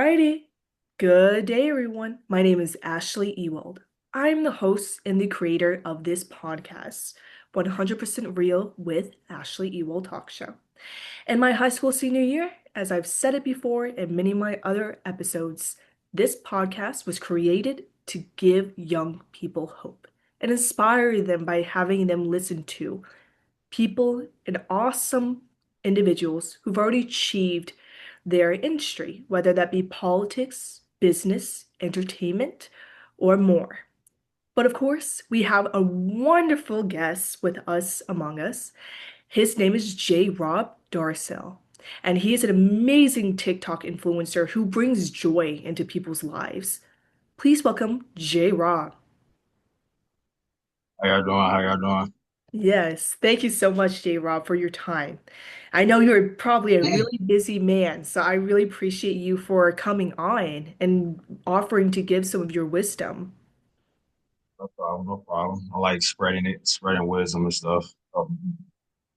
Alrighty. Good day, everyone. My name is Ashleigh Ewald. I'm the host and the creator of this podcast, 100% Real with Ashleigh Ewald Talk Show. In my high school senior year, as I've said it before in many of my other episodes, this podcast was created to give young people hope and inspire them by having them listen to people and awesome individuals who've already achieved their industry, whether that be politics, business, entertainment, or more. But of course, we have a wonderful guest with us among us. His name is JROB Darcel, and he is an amazing TikTok influencer who brings joy into people's lives. Please welcome JROB. How y'all doing? How y'all doing? Yes, thank you so much, J. Rob, for your time. I know you're probably a really busy man, so I really appreciate you for coming on and offering to give some of your wisdom. No problem, no problem. I like spreading wisdom and stuff.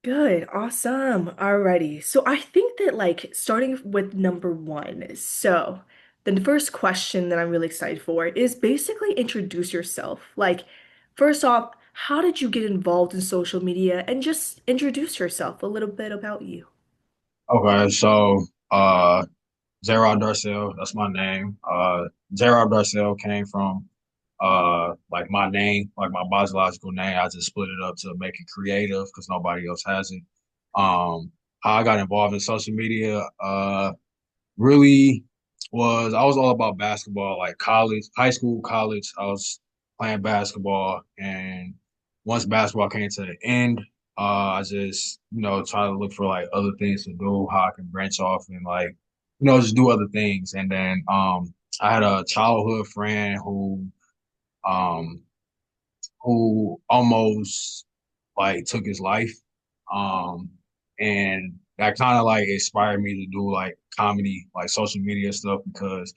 Good, awesome. Alrighty. So I think that starting with number one. So the first question that I'm really excited for is basically introduce yourself. First off, how did you get involved in social media and just introduce yourself a little bit about you. Okay, so JROB Darcel, that's my name. JROB Darcel came from like my name, like my biological name. I just split it up to make it creative because nobody else has it. How I got involved in social media, really I was all about basketball, like college, high school, college. I was playing basketball, and once basketball came to the end, I just try to look for like other things to do, how I can branch off and like just do other things. And then I had a childhood friend um who almost like took his life. Um, and that kind of like inspired me to do like comedy, like social media stuff, because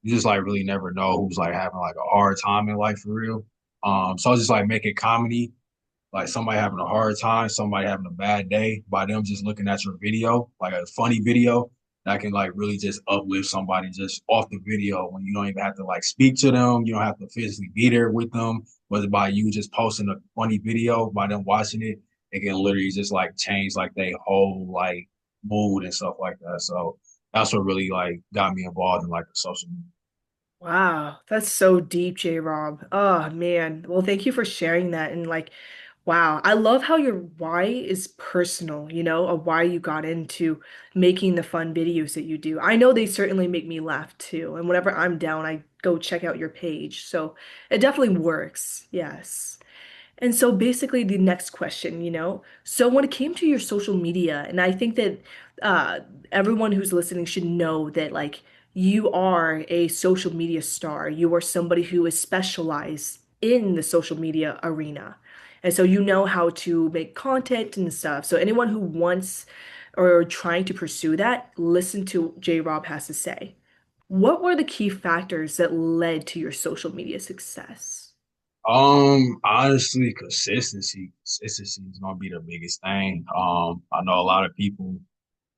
you just like really never know who's like having like a hard time in life for real. So I was just like making comedy, like somebody having a hard time, somebody having a bad day by them just looking at your video, like a funny video that can like really just uplift somebody just off the video when you don't even have to like speak to them. You don't have to physically be there with them, whether by you just posting a funny video, by them watching it, it can literally just like change like their whole like mood and stuff like that. So that's what really like got me involved in like the social media. Wow, that's so deep, J. Rob. Oh man. Well, thank you for sharing that. And wow, I love how your why is personal, of why you got into making the fun videos that you do. I know they certainly make me laugh too. And whenever I'm down, I go check out your page. So it definitely works. Yes. And so basically the next question, so when it came to your social media, and I think that uh, everyone who's listening should know that you are a social media star. You are somebody who is specialized in the social media arena. And so you know how to make content and stuff. So anyone who wants or trying to pursue that, listen to J. Rob has to say. What were the key factors that led to your social media success? Honestly, consistency is gonna be the biggest thing. I know a lot of people,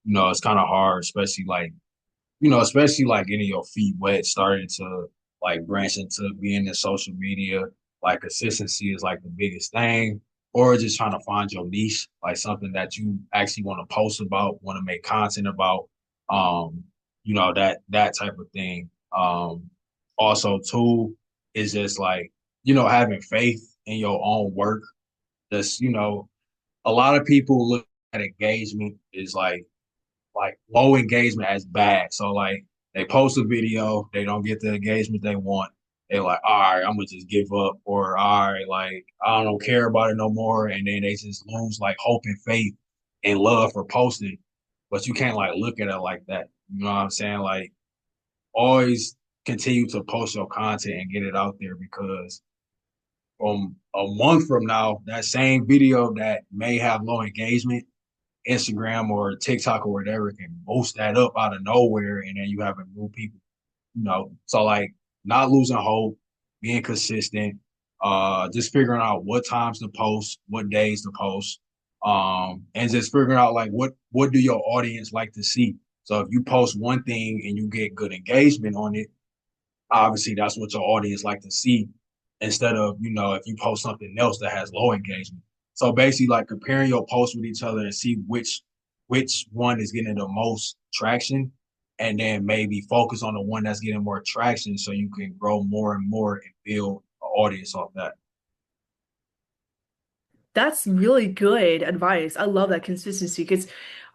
it's kind of hard, especially like getting your feet wet, starting to like branch into being in social media. Like consistency is like the biggest thing, or just trying to find your niche, like something that you actually want to post about, want to make content about. Um, that type of thing. Also too is just like having faith in your own work. Just a lot of people look at engagement is like low engagement as bad. So like they post a video, they don't get the engagement they want. They're like, all right, I'm gonna just give up, or all right, like I don't care about it no more. And then they just lose like hope and faith and love for posting. But you can't like look at it like that. You know what I'm saying? Like always continue to post your content and get it out there because a month from now, that same video that may have low engagement Instagram or TikTok or whatever can boost that up out of nowhere, and then you have a new people. So like not losing hope, being consistent, just figuring out what times to post, what days to post, and just figuring out like what do your audience like to see. So if you post one thing and you get good engagement on it, obviously that's what your audience like to see instead of, if you post something else that has low engagement. So basically like comparing your posts with each other and see which one is getting the most traction and then maybe focus on the one that's getting more traction so you can grow more and more and build an audience off that. That's really good advice. I love that consistency because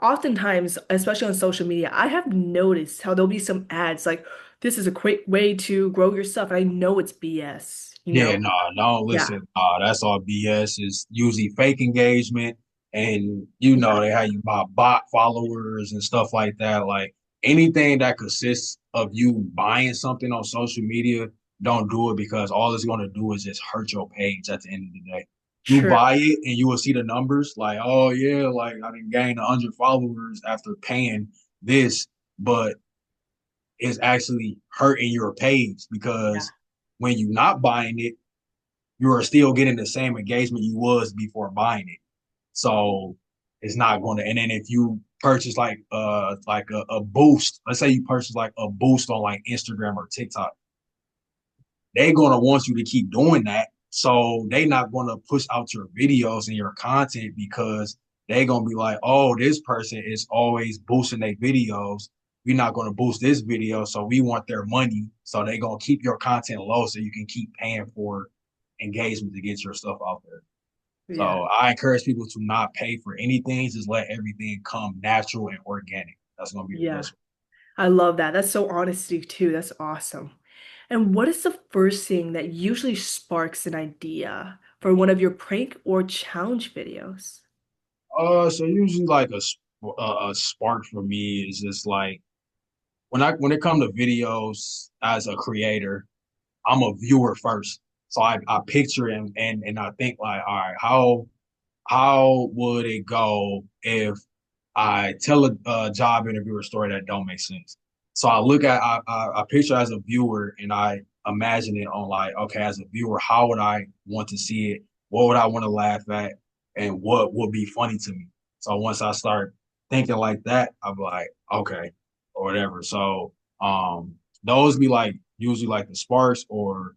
oftentimes, especially on social media, I have noticed how there'll be some ads like, this is a quick way to grow your stuff. And I know it's BS, you Yeah, know? no, no, Yeah, listen, that's all BS. It's usually fake engagement, and yeah, they have you buy bot followers and stuff like that. Like anything that consists of you buying something on social media, don't do it because all it's going to do is just hurt your page at the end of the day. You true. buy it and you will see the numbers, like, oh yeah, like I didn't gain 100 followers after paying this, but it's actually hurting your page Yeah, because when you're not buying it you are still getting the same engagement you was before buying it. So it's not going to. And then if you purchase like a boost, let's say you purchase like a boost on like Instagram or TikTok, they're going to want you to keep doing that. So they not going to push out your videos and your content because they're going to be like, oh, this person is always boosting their videos. We're not going to boost this video. So we want their money. So they're going to keep your content low so you can keep paying for engagement to get your stuff out there. So yeah, I encourage people to not pay for anything. Just let everything come natural and organic. That's going to be the yeah. best. I love that. That's so honesty too. That's awesome. And what is the first thing that usually sparks an idea for one of your prank or challenge videos? So usually like a spark for me is just like when it comes to videos as a creator, I'm a viewer first. So I picture and I think like, all right, how would it go if I tell a job interviewer story that don't make sense? So I picture as a viewer and I imagine it on like, okay, as a viewer, how would I want to see it? What would I want to laugh at? And what would be funny to me? So once I start thinking like that, I'm like, okay, or whatever. So those be like usually like the sparks or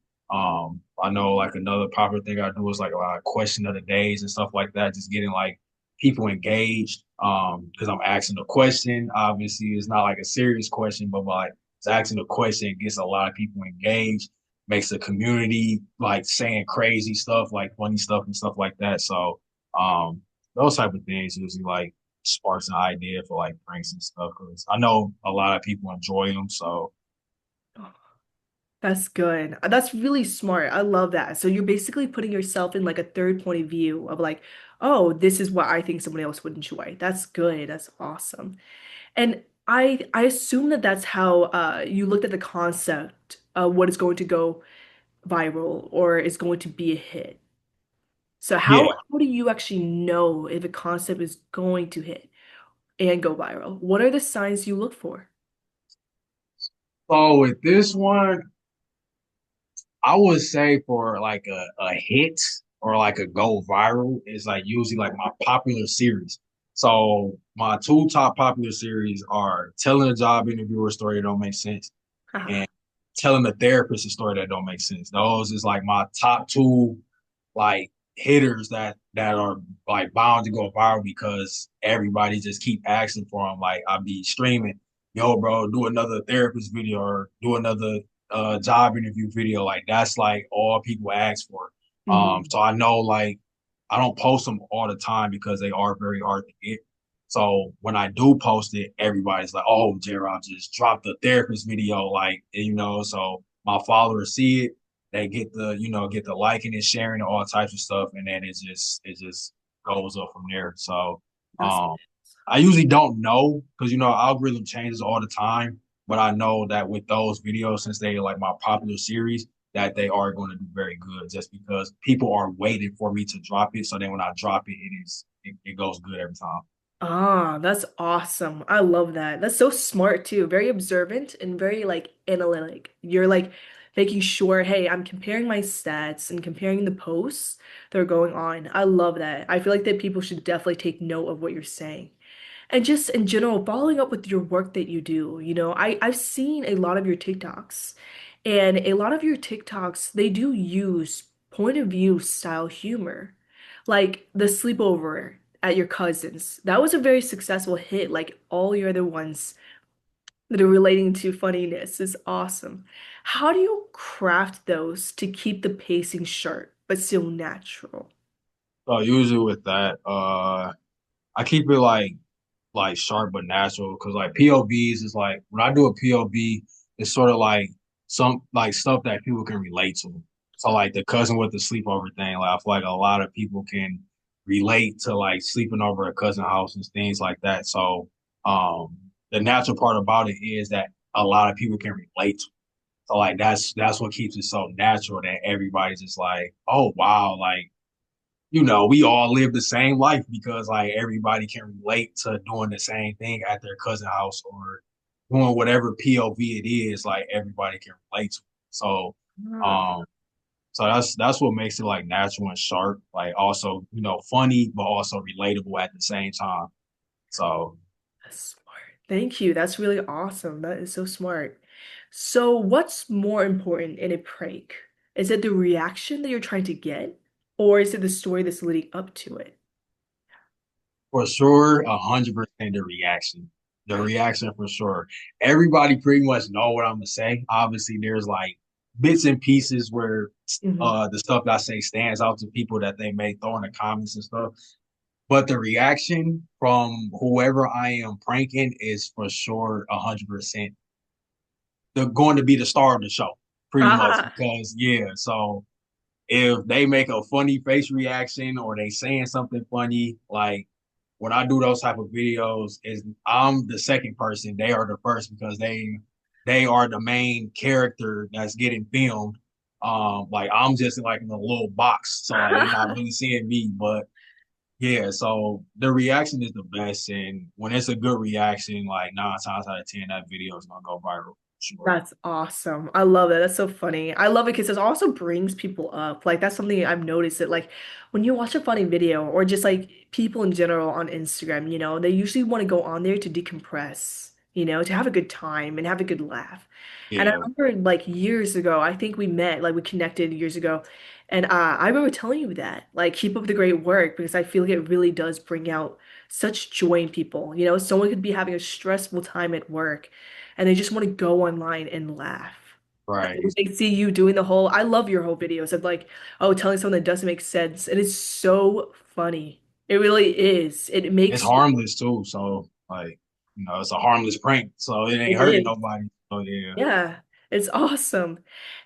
I know like another popular thing I do is like a lot of question of the days and stuff like that, just getting like people engaged. Because I'm asking a question. Obviously, it's not like a serious question, but like it's asking a question gets a lot of people engaged, makes the community like saying crazy stuff, like funny stuff and stuff like that. So those type of things usually like sparks an idea for like pranks and stuff. Because I know a lot of people enjoy them. So That's good. That's really smart. I love that. So you're basically putting yourself in like a third point of view of like, oh, this is what I think somebody else would enjoy. That's good. That's awesome. And I assume that that's how you looked at the concept of what is going to go viral or is going to be a hit. So yeah. how do you actually know if a concept is going to hit and go viral? What are the signs you look for? So with this one, I would say for like a hit or like a go viral is like usually like my popular series. So my two top popular series are telling a job interviewer story that don't make sense Haha. and telling a therapist a story that don't make sense. Those is like my top two like hitters that are like bound to go viral because everybody just keep asking for them. Like I be streaming, yo, bro, do another therapist video or do another job interview video. Like that's like all people ask for. Mhm. So I know like I don't post them all the time because they are very hard to get. So when I do post it, everybody's like, "Oh, JROB just dropped the therapist video," like So my followers see it, they get get the liking and sharing and all types of stuff, and then it just goes up from there. So That's um, I usually don't know because algorithm changes all the time, but I know that with those videos, since they like my popular series, that they are going to do very good just because people are waiting for me to drop it. So then when I drop it, it goes good every time. Ah, that's awesome. I love that. That's so smart too. Very observant and very like analytic. You're like making sure, hey, I'm comparing my stats and comparing the posts that are going on. I love that. I feel like that people should definitely take note of what you're saying. And just in general, following up with your work that you do, I've seen a lot of your TikToks, and a lot of your TikToks, they do use point of view style humor. Like the sleepover at your cousin's. That was a very successful hit, like all your other ones that are relating to funniness is awesome. How do you craft those to keep the pacing sharp but still natural? So usually with that, I keep it like sharp but natural because like POVs is like when I do a POV, it's sort of like some like stuff that people can relate to. So like the cousin with the sleepover thing, like I feel like a lot of people can relate to like sleeping over a cousin house and things like that. So um the natural part about it is that a lot of people can relate to. So like that's what keeps it so natural that everybody's just like, oh wow, like we all live the same life because like everybody can relate to doing the same thing at their cousin house or doing whatever POV it is, like everybody can relate to. So Ah, um so that's what makes it like natural and sharp, like also, funny but also relatable at the same time. So that's smart. Thank you. That's really awesome. That is so smart. So, what's more important in a prank? Is it the reaction that you're trying to get, or is it the story that's leading up to it? for sure, 100% the reaction. The reaction for sure. Everybody pretty much know what I'm gonna say. Obviously, there's like bits and pieces where Mhm. the stuff that I say stands out to people that they may throw in the comments and stuff. But the reaction from whoever I am pranking is for sure 100% the going to be the star of the show, pretty much Ah, because yeah. So if they make a funny face reaction or they saying something funny, like when I do those type of videos, is I'm the second person, they are the first because they are the main character that's getting filmed. Like I'm just like in a little box, so like they're not really seeing me, but yeah, so the reaction is the best, and when it's a good reaction, like 9 times out of 10, that video is gonna go viral, sure. That's awesome. I love it. That's so funny. I love it because it also brings people up. Like that's something I've noticed that like when you watch a funny video or just like people in general on Instagram, they usually want to go on there to decompress, to have a good time and have a good laugh. And I Yeah, remember like years ago, I think we met, like we connected years ago, and I remember telling you that, like keep up the great work because I feel like it really does bring out such joy in people. Someone could be having a stressful time at work and they just want to go online and laugh. And right. then they see you doing I love your whole videos of like, oh, telling something that doesn't make sense. And it's so funny. It really is. It It's makes you, harmless too, so like it's a harmless prank, so it ain't it hurting is. nobody. So yeah. Yeah, it's awesome.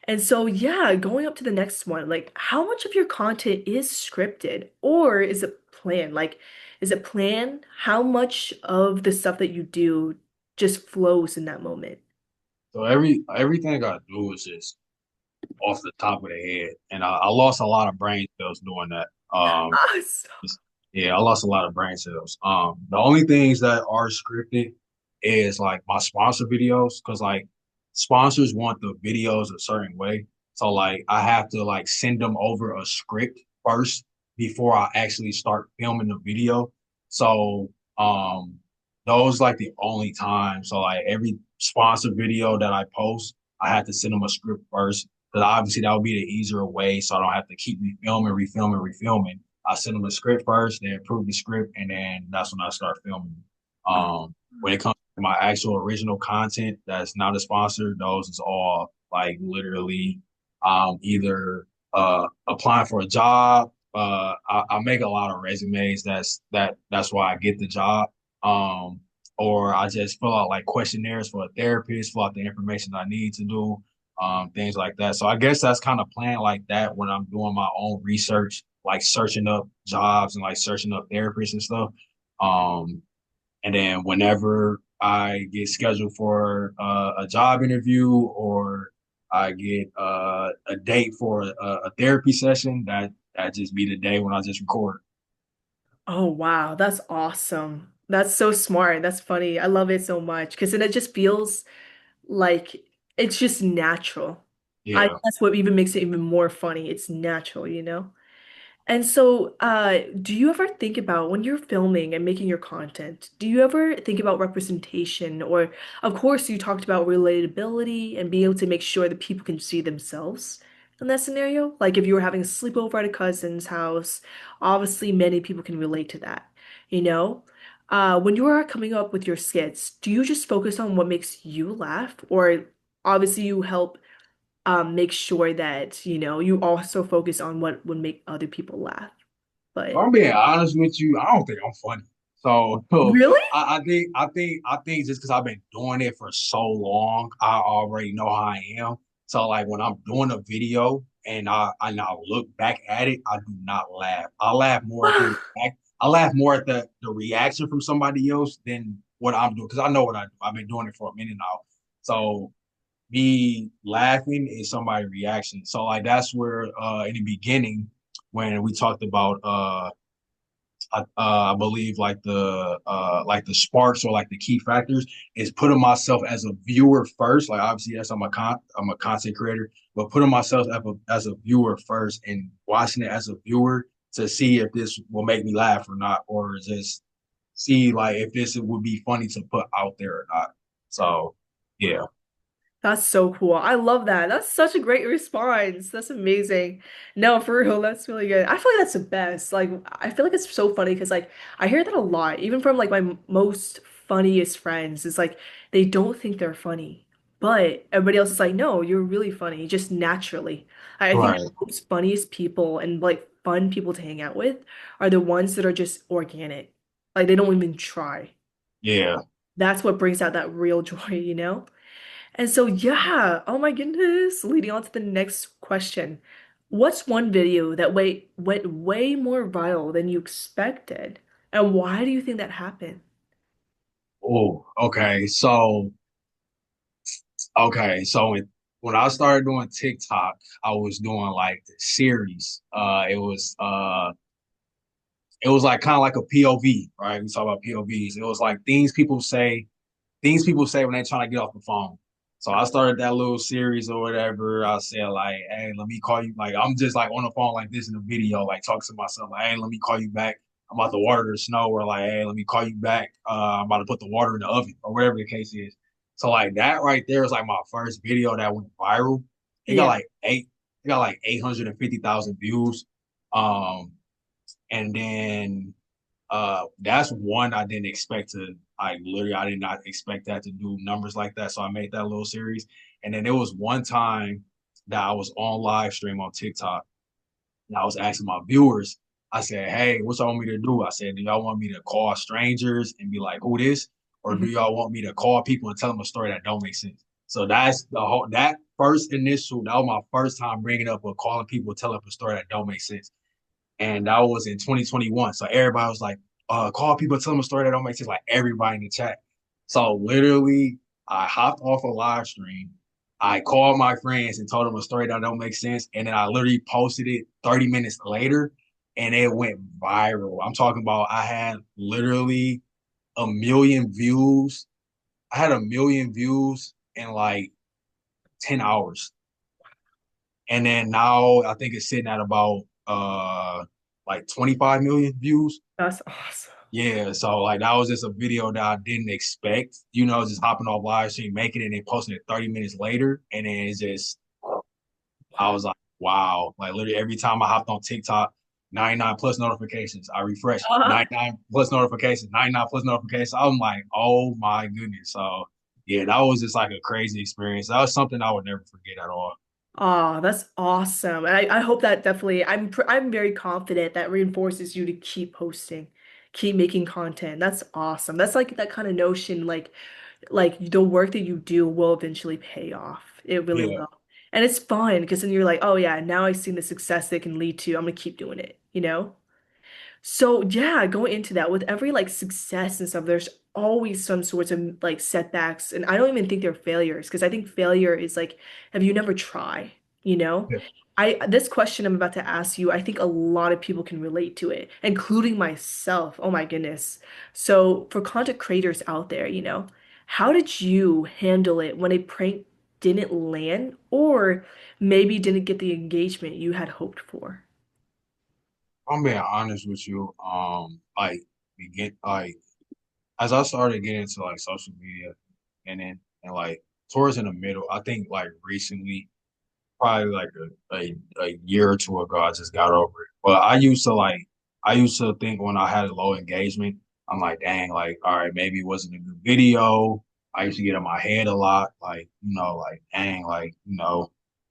And so, yeah, going up to the next one, like how much of your content is scripted or is it planned? Like, is it planned? How much of the stuff that you do just flows in that moment? So everything I do is just off the top of the head, and I lost a lot of brain cells doing that. Awesome. Yeah, I lost a lot of brain cells. The only things that are scripted is like my sponsor videos, because like sponsors want the videos a certain way. So like I have to like send them over a script first before I actually start filming the video. So those like the only time. So like every sponsor video that I post, I have to send them a script first. Because obviously that would be the easier way, so I don't have to keep refilming, refilming, refilming. I send them a script first, they approve the script, and then that's when I start filming. When it comes to my actual original content that's not a sponsor, those is all like literally either applying for a job. I make a lot of resumes. That's why I get the job. Um, or I just fill out like questionnaires for a therapist, fill out the information I need to do, things like that. So I guess that's kind of playing like that when I'm doing my own research, like searching up jobs and like searching up therapists and stuff. Um, and then whenever I get scheduled for a job interview or I get a date for a therapy session, that just be the day when I just record. Oh, wow. That's awesome. That's so smart. That's funny. I love it so much because then it just feels like it's just natural. Yeah, That's what even makes it even more funny. It's natural, you know? And so, do you ever think about when you're filming and making your content, do you ever think about representation? Or, of course, you talked about relatability and being able to make sure that people can see themselves in that scenario. Like if you were having a sleepover at a cousin's house, obviously many people can relate to that, you know? When you are coming up with your skits, do you just focus on what makes you laugh? Or obviously you help make sure that, you also focus on what would make other people laugh. If But I'm being honest with you, I don't think I'm funny. So really? I think just because I've been doing it for so long, I already know how I am. So like when I'm doing a video and I look back at it, I do not laugh. I laugh more at the reaction from somebody else than what I'm doing because I know what I do. I've been doing it for a minute now. So me laughing is somebody's reaction. So like that's where in the beginning when we talked about I believe like the sparks or like the key factors is putting myself as a viewer first. Like obviously yes, I'm a content creator, but putting myself as a viewer first and watching it as a viewer to see if this will make me laugh or not, or just see like if this would be funny to put out there or not. So yeah. That's so cool. I love that. That's such a great response. That's amazing. No, for real, that's really good. I feel like that's the best. Like, I feel like it's so funny because, like, I hear that a lot, even from like my most funniest friends. It's like they don't think they're funny, but everybody else is like, no, you're really funny, just naturally. I think the Right. most funniest people and like fun people to hang out with are the ones that are just organic. Like, they don't even try. Yeah. That's what brings out that real joy, you know? And so, yeah, oh my goodness, leading on to the next question. What's one video that went way more viral than you expected? And why do you think that happened? Oh, when I started doing TikTok, I was doing like the series. It was like kind of like a POV, right? We talk about POVs. It was like things people say when they're trying to get off the phone. So I started that little series or whatever. I said like, hey, let me call you. Like I'm just like on the phone like this in the video, like talking to myself, like, hey, let me call you back. I'm about to water the snow, or like, hey, let me call you back. I'm about to put the water in the oven, or whatever the case is. So like that right there is like my first video that went viral. It got Yeah. like it got like 850,000 views. Um, and then that's one I didn't expect to. I did not expect that to do numbers like that. So I made that little series. And then there was one time that I was on live stream on TikTok and I was asking my viewers, I said, hey, what y'all want me to do? I said, do y'all want me to call strangers and be like, who this? Or do Mhm. y'all want me to call people and tell them a story that don't make sense? So that's that first initial, that was my first time bringing up or calling people, telling up a story that don't make sense, and that was in 2021. So everybody was like, call people, tell them a story that don't make sense, like everybody in the chat. So literally, I hopped off a live stream. I called my friends and told them a story that don't make sense. And then I literally posted it 30 minutes later and it went viral. I'm talking about I had literally a million views. I had a million views in like 10 hours. And then now I think it's sitting at about like 25 million views. That's awesome. Yeah, so like that was just a video that I didn't expect, just hopping off live stream, making it and then posting it 30 minutes later. And then it's just I was like, wow. Like literally every time I hopped on TikTok, 99 plus notifications. I refresh Uh, 99 plus notifications, 99 plus notifications. I'm like, oh my goodness. So yeah, that was just like a crazy experience. That was something I would never forget at all. Oh, that's awesome. And I hope that definitely I'm very confident that reinforces you to keep posting, keep making content. That's awesome. That's like that kind of notion like the work that you do will eventually pay off. It really Yeah. will. And it's fun because then you're like, oh yeah, now I've seen the success it can lead to. I'm gonna keep doing it, you know? So yeah, going into that with every like success and stuff, there's always some sorts of like setbacks, and I don't even think they're failures because I think failure is like, have you never try, you know? Yeah. This question I'm about to ask you, I think a lot of people can relate to it, including myself. Oh my goodness. So for content creators out there, how did you handle it when a prank didn't land or maybe didn't get the engagement you had hoped for? I'm being honest with you. Like begin like as I started getting into like social media and like towards in the middle, I think like recently, probably like a year or two ago, I just got over it. But I used to think when I had a low engagement, I'm like, dang, like, all right, maybe it wasn't a good video. I used to get in my head a lot, like, like, dang, like,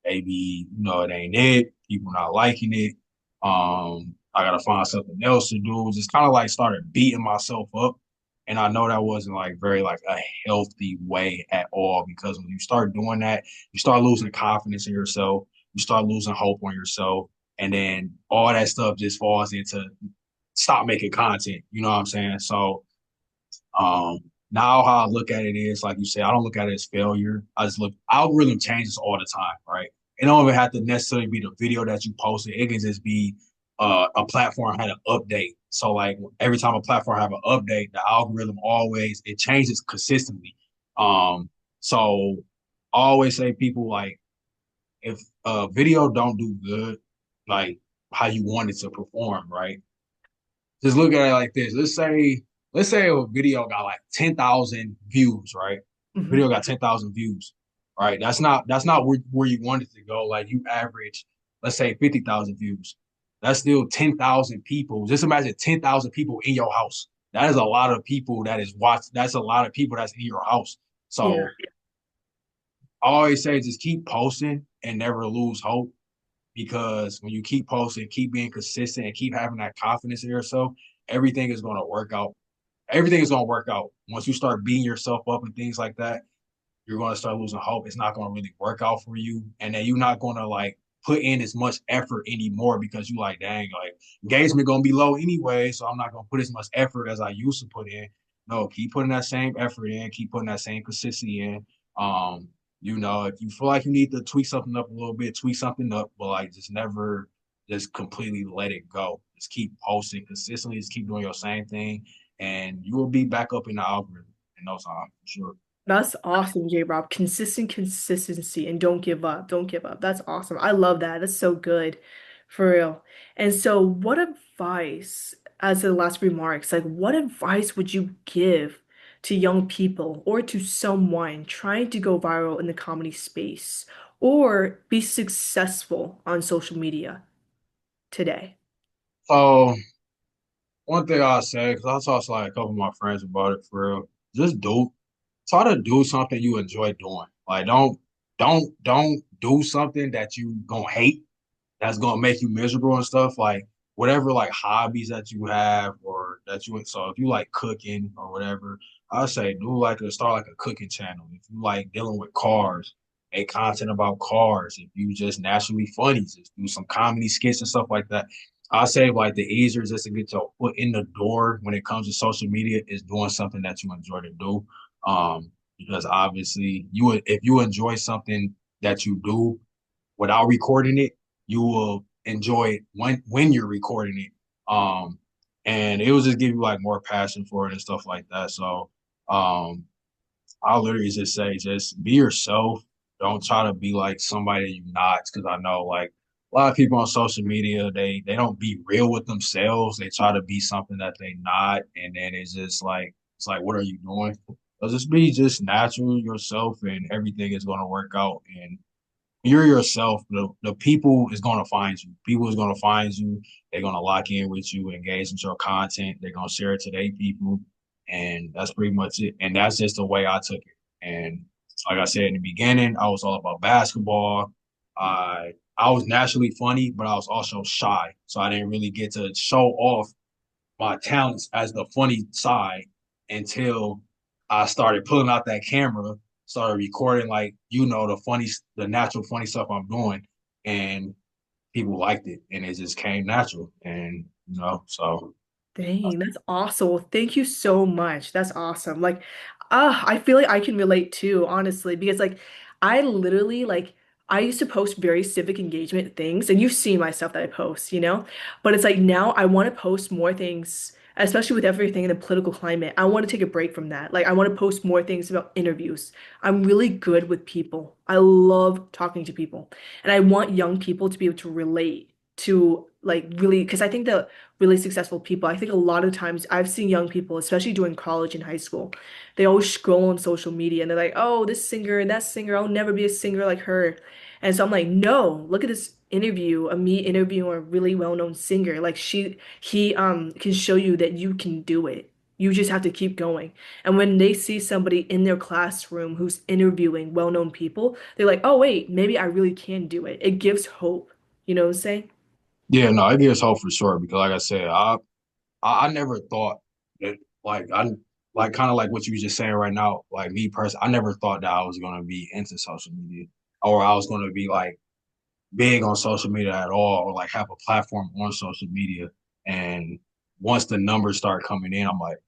maybe, it ain't it. People not liking it. I gotta find something else to do. Just kind of like started beating myself up. And I know that wasn't like very like a healthy way at all because when you start doing that, you start losing confidence in yourself, you start losing hope on yourself, and then all that stuff just falls into stop making content. You know what I'm saying? So um now how I look at it is like you said, I don't look at it as failure. I just look algorithm changes all the time, right? It don't even have to necessarily be the video that you posted. It can just be a platform had an update. So like every time a platform have an update, the algorithm always it changes consistently. So I always say people like if a video don't do good, like how you want it to perform, right? Just look at it like this. Let's say a video got like 10,000 views, right? Video Mhm. got 10,000 views, right? That's not where you want it to go. Like you average, let's say 50,000 views. That's still 10,000 people. Just imagine 10,000 people in your house. That is a lot of people that is watched. That's a lot of people that's in your house. Yeah. So I always say just keep posting and never lose hope because when you keep posting, keep being consistent, and keep having that confidence in yourself, everything is going to work out. Everything is going to work out. Once you start beating yourself up and things like that, you're going to start losing hope. It's not going to really work out for you. And then you're not going to like put in as much effort anymore because you like, dang, like engagement going to be low anyway. So I'm not going to put as much effort as I used to put in. No, keep putting that same effort in, keep putting that same consistency in. Um, if you feel like you need to tweak something up a little bit, tweak something up, but like just never just completely let it go. Just keep posting consistently, just keep doing your same thing, and you will be back up in the algorithm in no time for sure. That's awesome, JROB. Consistent consistency and don't give up. Don't give up. That's awesome. I love that. That's so good. For real. And so what advice, as the last remarks, like what advice would you give to young people or to someone trying to go viral in the comedy space or be successful on social media today? So one thing I'll say, because I talked to like a couple of my friends about it for real, just try to do something you enjoy doing. Like don't do something that you gonna hate that's gonna make you miserable and stuff. Like whatever like hobbies that you have or that you so if you like cooking or whatever, I say do like start like a cooking channel. If you like dealing with cars, make content about cars. If you just naturally funny, just do some comedy skits and stuff like that. I say like the easier just to get your foot in the door when it comes to social media is doing something that you enjoy to do. Because obviously if you enjoy something that you do without recording it, you will enjoy it when you're recording it. And it will just give you like more passion for it and stuff like that. So um I'll literally just say just be yourself. Don't try to be like somebody that you're not, because I know like a lot of people on social media, they don't be real with themselves. They try to be something that they not, and then it's like what are you doing? So just be just natural yourself and everything is gonna work out. And you're yourself, the people is going to find you. People is going to find you. They're going to lock in with you, engage with your content. They're going to share it to their people. And that's pretty much it. And that's just the way I took it. And like I said in the beginning, I was all about basketball. I was naturally funny, but I was also shy. So I didn't really get to show off my talents as the funny side until I started pulling out that camera, started recording like the natural funny stuff I'm doing, and people liked it, and it just came natural, and so Dang, that's awesome. Well, thank you so much. That's awesome. Like, I feel like I can relate too, honestly, because like I literally like I used to post very civic engagement things, and you've seen my stuff that I post, you know? But it's like now I want to post more things, especially with everything in the political climate. I want to take a break from that. Like I want to post more things about interviews. I'm really good with people. I love talking to people, and I want young people to be able to relate to like really, because I think that really successful people, I think a lot of times I've seen young people, especially during college and high school, they always scroll on social media and they're like, oh, this singer and that singer, I'll never be a singer like her. And so I'm like, no, look at this interview of me interviewing a really well-known singer. Like he can show you that you can do it. You just have to keep going. And when they see somebody in their classroom who's interviewing well-known people, they're like, oh wait, maybe I really can do it. It gives hope. You know what I'm saying? Yeah, no, it gives hope for sure because like I said, I never thought that like I like kind of like what you were just saying right now, like me personally, I never thought that I was gonna be into social media or I was gonna be like big on social media at all or like have a platform on social media. And once the numbers start coming in, I'm like,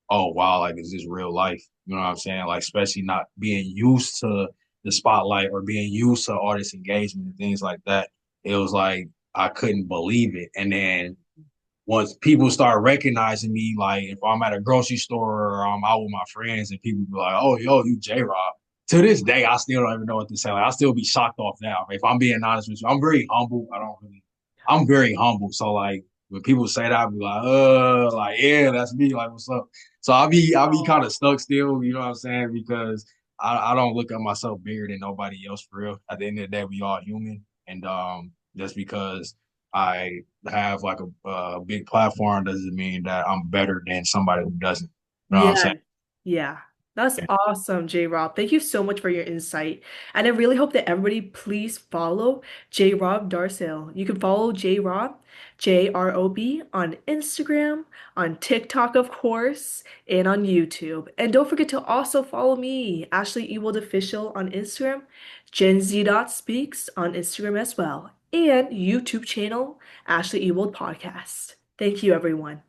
oh wow, like is this real life? You know what I'm saying? Like especially not being used to the spotlight or being used to artist engagement and things like that. It was like I couldn't believe it. And then once people start recognizing me, like if I'm at a grocery store or I'm out with my friends and people be like, oh, yo, you JROB. To this day, I still don't even know what to say. Like, I still be shocked off now. If I'm being honest with you, I'm very humble. I'm very humble. So like when people say that, I'll be like, yeah, that's me. Like, what's up? So I'll be kind of Oh, stuck still, you know what I'm saying? Because I don't look at myself bigger than nobody else for real. At the end of the day, we all human. And just because I have like a big platform doesn't mean that I'm better than somebody who doesn't. You know what I'm saying? yeah. Yeah. That's awesome, J-Rob. Thank you so much for your insight. And I really hope that everybody please follow J-Rob Darcel. You can follow J-Rob, JROB on Instagram, on TikTok, of course, and on YouTube. And don't forget to also follow me, Ashleigh Ewald Official on Instagram, Gen Z Speaks on Instagram as well, and YouTube channel, Ashleigh Ewald Podcast. Thank you, everyone.